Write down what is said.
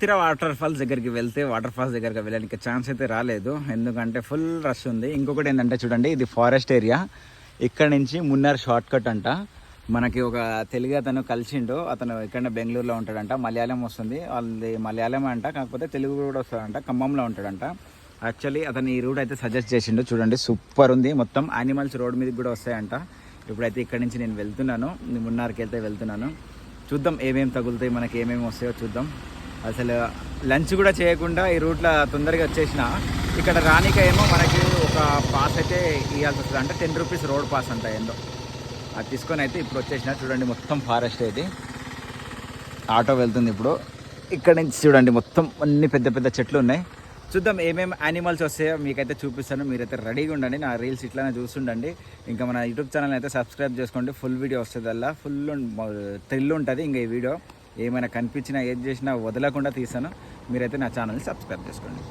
తిర water falls దగ్గరికి వెళ్తే water falls దగ్గరికి వెళ్ళడానికి ఛాన్స్ అయితే రాలేదు, ఎందుకంటే ఫుల్ రష్ ఉంది. ఇంకొకటి ఏంటంటే చూడండి, ఇది ఫారెస్ట్ ఏరియా. ఇక్కడ నుంచి మున్నార్ షార్ట్ కట్ అంట. మనకి ఒక తెలుగు అతను కలిసిండు, అతను ఇక్కడ బెంగళూరులో ఉంటాడంట. మలయాళం వస్తుంది, వాళ్ళది మలయాళం అంట, కాకపోతే తెలుగు కూడా వస్తుందంట. ఖమ్మంలో ఉంటాడంట. యాక్చువల్లీ అతను ఈ రూట్ అయితే సజెస్ట్ చేసిండు. చూడండి సూపర్ ఉంది, మొత్తం యానిమల్స్ రోడ్ మీదకి కూడా వస్తాయంట. ఇప్పుడైతే ఇక్కడ నుంచి నేను వెళ్తున్నాను, మున్నార్కి వెళ్తే వెళ్తున్నాను. చూద్దాం ఏమేమి తగులుతాయి, మనకి ఏమేమి వస్తాయో చూద్దాం. అసలు లంచ్ కూడా చేయకుండా ఈ రూట్లో తొందరగా వచ్చేసిన. ఇక్కడ రానిక ఏమో మనకి ఒక పాస్ అయితే ఇవ్వాల్సి వస్తుంది, అంటే 10 రూపీస్ రోడ్ పాస్ అంట ఏందో. అది తీసుకొని అయితే ఇప్పుడు వచ్చేసిన. చూడండి మొత్తం ఫారెస్ట్ ఇది. ఆటో వెళ్తుంది ఇప్పుడు. ఇక్కడ నుంచి చూడండి మొత్తం అన్ని పెద్ద పెద్ద చెట్లు ఉన్నాయి. చూద్దాం ఏమేమి యానిమల్స్ వస్తాయో మీకైతే చూపిస్తాను. మీరైతే రెడీగా ఉండండి, నా రీల్స్ ఇట్లానే చూస్తుండండి. ఇంకా మన యూట్యూబ్ ఛానల్ అయితే సబ్స్క్రైబ్ చేసుకోండి. ఫుల్ వీడియో వస్తుంది, అలా ఫుల్ థ్రిల్ ఉంటుంది. ఇంకా ఈ వీడియో ఏమైనా కనిపించినా ఏది చేసినా వదలకుండా తీసాను. మీరైతే నా ఛానల్ని సబ్స్క్రైబ్ చేసుకోండి.